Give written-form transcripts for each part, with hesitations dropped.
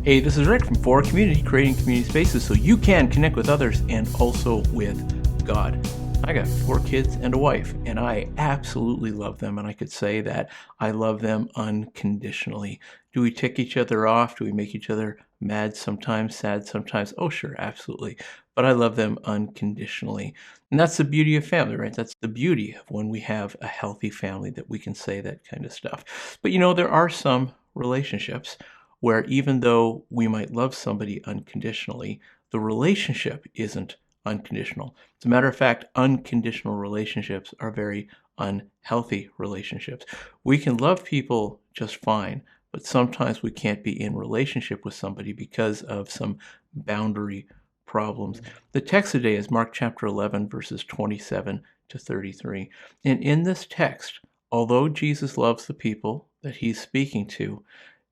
Hey, this is Rick from For Community, creating community spaces so you can connect with others and also with God. I got 4 kids and a wife, and I absolutely love them, and I could say that I love them unconditionally. Do we tick each other off? Do we make each other mad sometimes, sad sometimes? Oh, sure, absolutely. But I love them unconditionally. And that's the beauty of family, right? That's the beauty of when we have a healthy family, that we can say that kind of stuff. But there are some relationships where even though we might love somebody unconditionally, the relationship isn't unconditional. As a matter of fact, unconditional relationships are very unhealthy relationships. We can love people just fine, but sometimes we can't be in relationship with somebody because of some boundary problems. The text today is Mark chapter 11, verses 27 to 33. And in this text, although Jesus loves the people that he's speaking to,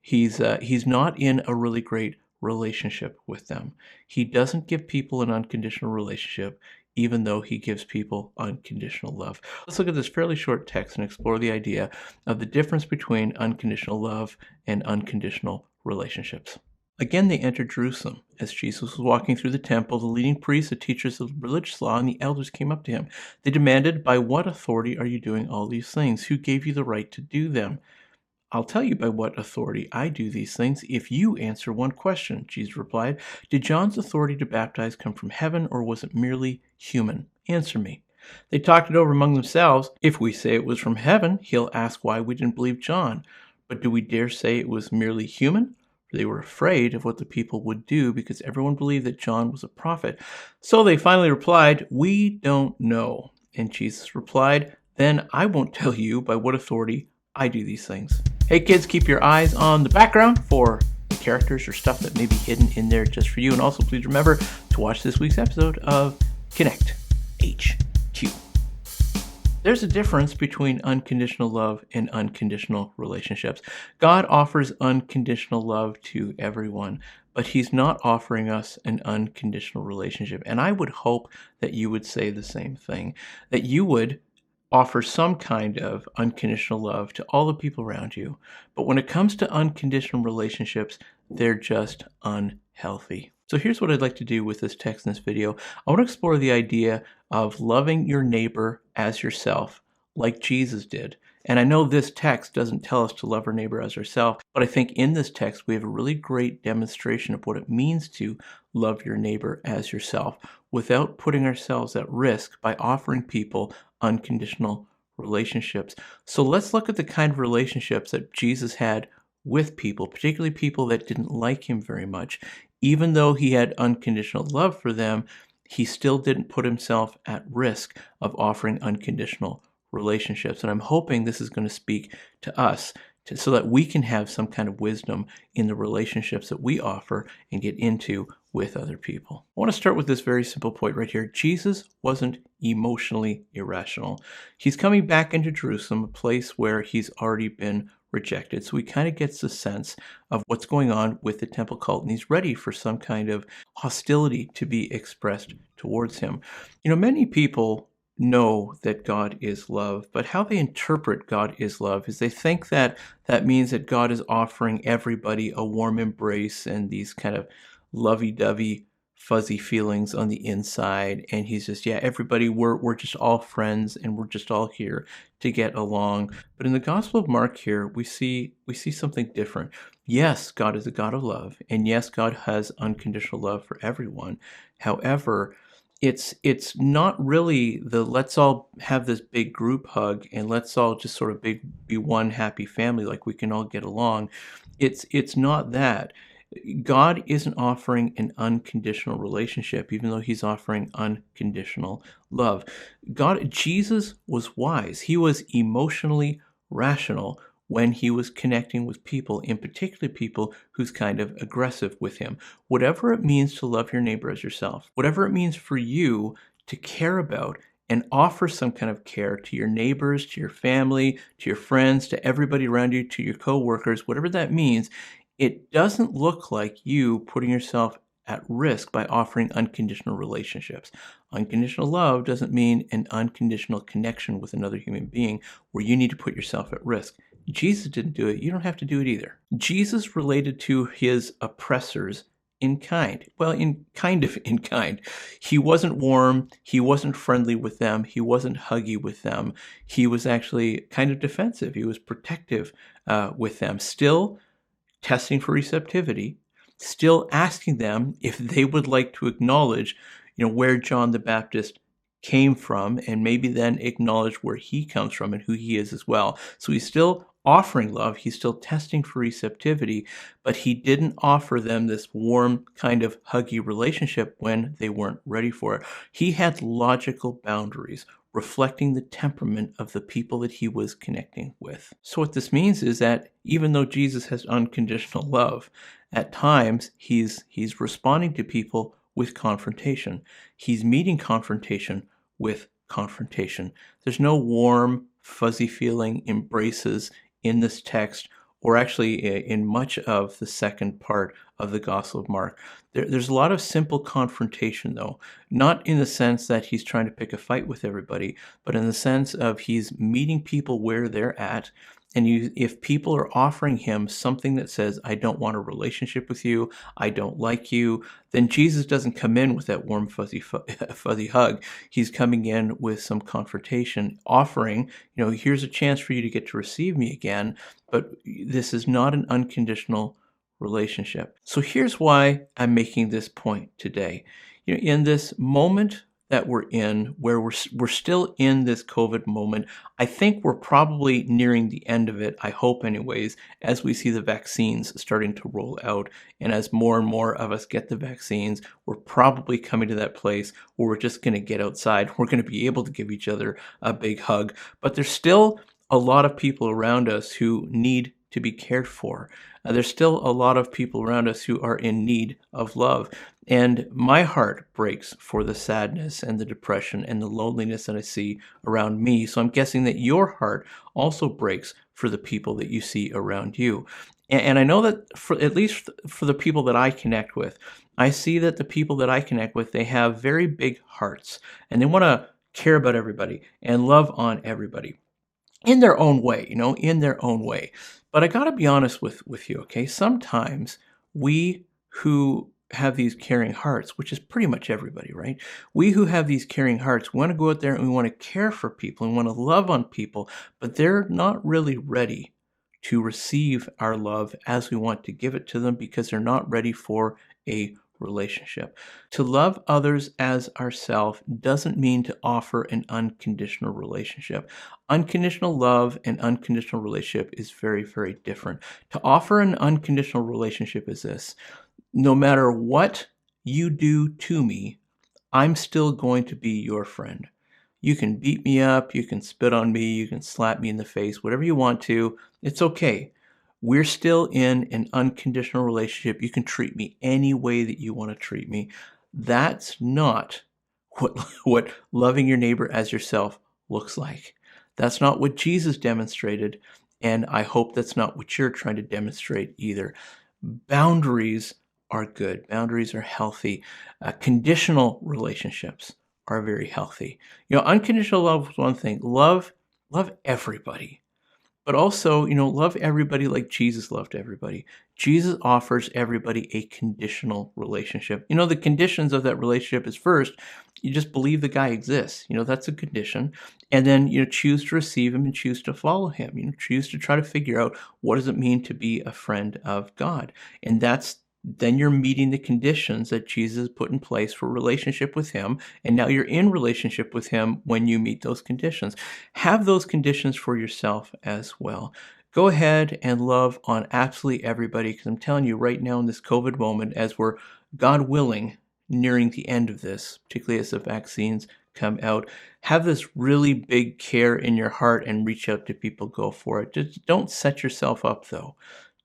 he's not in a really great relationship with them. He doesn't give people an unconditional relationship, even though he gives people unconditional love. Let's look at this fairly short text and explore the idea of the difference between unconditional love and unconditional relationships. Again, they entered Jerusalem. As Jesus was walking through the temple, the leading priests, the teachers of religious law, and the elders came up to him. They demanded, "By what authority are you doing all these things? Who gave you the right to do them?" "I'll tell you by what authority I do these things if you answer one question," Jesus replied. "Did John's authority to baptize come from heaven, or was it merely human? Answer me." They talked it over among themselves. "If we say it was from heaven, he'll ask why we didn't believe John. But do we dare say it was merely human?" For they were afraid of what the people would do, because everyone believed that John was a prophet. So they finally replied, "We don't know." And Jesus replied, "Then I won't tell you by what authority I do these things." Hey kids, keep your eyes on the background for characters or stuff that may be hidden in there just for you. And also please remember to watch this week's episode of Connect HQ. There's a difference between unconditional love and unconditional relationships. God offers unconditional love to everyone, but he's not offering us an unconditional relationship. And I would hope that you would say the same thing, that you would offer some kind of unconditional love to all the people around you. But when it comes to unconditional relationships, they're just unhealthy. So here's what I'd like to do with this text in this video. I want to explore the idea of loving your neighbor as yourself, like Jesus did. And I know this text doesn't tell us to love our neighbor as ourselves, but I think in this text we have a really great demonstration of what it means to love your neighbor as yourself without putting ourselves at risk by offering people unconditional relationships. So let's look at the kind of relationships that Jesus had with people, particularly people that didn't like him very much. Even though he had unconditional love for them, he still didn't put himself at risk of offering unconditional relationships. And I'm hoping this is going to speak to us so that we can have some kind of wisdom in the relationships that we offer and get into with other people. I want to start with this very simple point right here. Jesus wasn't emotionally irrational. He's coming back into Jerusalem, a place where he's already been rejected. So he kind of gets the sense of what's going on with the temple cult, and he's ready for some kind of hostility to be expressed towards him. Many people know that God is love, but how they interpret God is love is they think that that means that God is offering everybody a warm embrace and these kind of lovey-dovey fuzzy feelings on the inside, and he's just, yeah, everybody, we're just all friends and we're just all here to get along. But in the Gospel of Mark here, we see something different. Yes, God is a God of love, and yes, God has unconditional love for everyone. However, it's not really the let's all have this big group hug and let's all just sort of be one happy family, like we can all get along. It's not that. God isn't offering an unconditional relationship, even though he's offering unconditional love. Jesus was wise. He was emotionally rational when he was connecting with people, in particular people who's kind of aggressive with him. Whatever it means to love your neighbor as yourself, whatever it means for you to care about and offer some kind of care to your neighbors, to your family, to your friends, to everybody around you, to your coworkers, whatever that means, it doesn't look like you putting yourself at risk by offering unconditional relationships. Unconditional love doesn't mean an unconditional connection with another human being where you need to put yourself at risk. Jesus didn't do it. You don't have to do it either. Jesus related to his oppressors in kind. Well, in kind of in kind. He wasn't warm. He wasn't friendly with them. He wasn't huggy with them. He was actually kind of defensive. He was protective with them. Still testing for receptivity, still asking them if they would like to acknowledge, where John the Baptist came from, and maybe then acknowledge where he comes from and who he is as well. So he's still offering love, he's still testing for receptivity, but he didn't offer them this warm kind of huggy relationship when they weren't ready for it. He had logical boundaries reflecting the temperament of the people that he was connecting with. So what this means is that even though Jesus has unconditional love, at times he's responding to people with confrontation. He's meeting confrontation with confrontation. There's no warm, fuzzy feeling embraces in this text, or actually in much of the second part of the Gospel of Mark. There's a lot of simple confrontation, though, not in the sense that he's trying to pick a fight with everybody, but in the sense of he's meeting people where they're at. And if people are offering him something that says, I don't want a relationship with you, I don't like you, then Jesus doesn't come in with that warm, fuzzy hug. He's coming in with some confrontation, offering, here's a chance for you to get to receive me again, but this is not an unconditional relationship. So here's why I'm making this point today. In this moment that we're in, where we're still in this COVID moment, I think we're probably nearing the end of it, I hope anyways, as we see the vaccines starting to roll out. And as more and more of us get the vaccines, we're probably coming to that place where we're just going to get outside. We're going to be able to give each other a big hug. But there's still a lot of people around us who need to be cared for. There's still a lot of people around us who are in need of love. And my heart breaks for the sadness and the depression and the loneliness that I see around me. So I'm guessing that your heart also breaks for the people that you see around you. And I know that at least for the people that I connect with, I see that the people that I connect with, they have very big hearts and they want to care about everybody and love on everybody in their own way, in their own way. But I got to be honest with you, okay? Sometimes we who have these caring hearts, which is pretty much everybody, right? We who have these caring hearts want to go out there and we want to care for people and want to love on people, but they're not really ready to receive our love as we want to give it to them because they're not ready for a relationship. To love others as ourselves doesn't mean to offer an unconditional relationship. Unconditional love and unconditional relationship is very, very different. To offer an unconditional relationship is this: no matter what you do to me, I'm still going to be your friend. You can beat me up, you can spit on me, you can slap me in the face, whatever you want to. It's okay. We're still in an unconditional relationship. You can treat me any way that you want to treat me. That's not what loving your neighbor as yourself looks like. That's not what Jesus demonstrated, and I hope that's not what you're trying to demonstrate either. Boundaries are good. Boundaries are healthy. Conditional relationships are very healthy. Unconditional love is one thing. Love everybody. But also, love everybody like Jesus loved everybody. Jesus offers everybody a conditional relationship. The conditions of that relationship is, first, you just believe the guy exists. That's a condition. And then, choose to receive him and choose to follow him. Choose to try to figure out what does it mean to be a friend of God. And then you're meeting the conditions that Jesus put in place for relationship with him. And now you're in relationship with him when you meet those conditions. Have those conditions for yourself as well. Go ahead and love on absolutely everybody, because I'm telling you right now in this COVID moment, as we're, God willing, nearing the end of this, particularly as the vaccines come out, have this really big care in your heart and reach out to people. Go for it. Just don't set yourself up, though,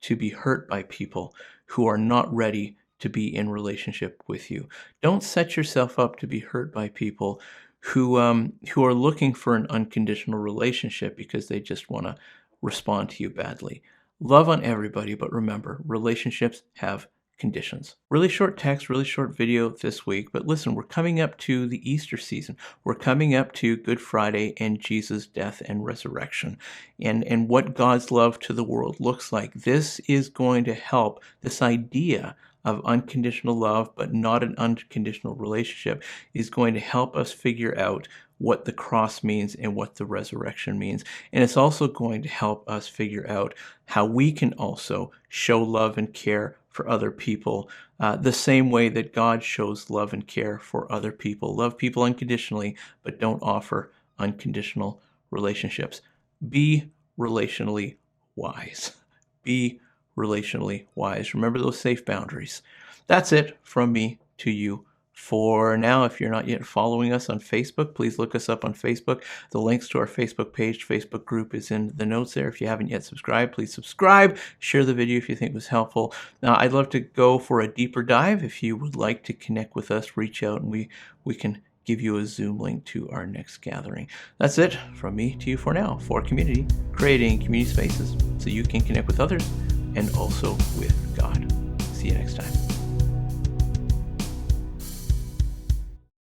to be hurt by people who are not ready to be in relationship with you. Don't set yourself up to be hurt by people who are looking for an unconditional relationship because they just want to respond to you badly. Love on everybody, but remember, relationships have conditions. Really short text, really short video this week, but listen, we're coming up to the Easter season. We're coming up to Good Friday and Jesus' death and resurrection, and what God's love to the world looks like. This is going to help, this idea of unconditional love, but not an unconditional relationship, is going to help us figure out what the cross means and what the resurrection means. And it's also going to help us figure out how we can also show love and care for other people the same way that God shows love and care for other people. Love people unconditionally, but don't offer unconditional relationships. Be relationally wise. Be relationally wise. Remember those safe boundaries. That's it from me to you for now. If you're not yet following us on Facebook, please look us up on Facebook. The links to our Facebook page, Facebook group is in the notes there. If you haven't yet subscribed, please subscribe. Share the video if you think it was helpful. Now, I'd love to go for a deeper dive. If you would like to connect with us, reach out and we can give you a Zoom link to our next gathering. That's it from me to you for now. For community, creating community spaces so you can connect with others and also with God.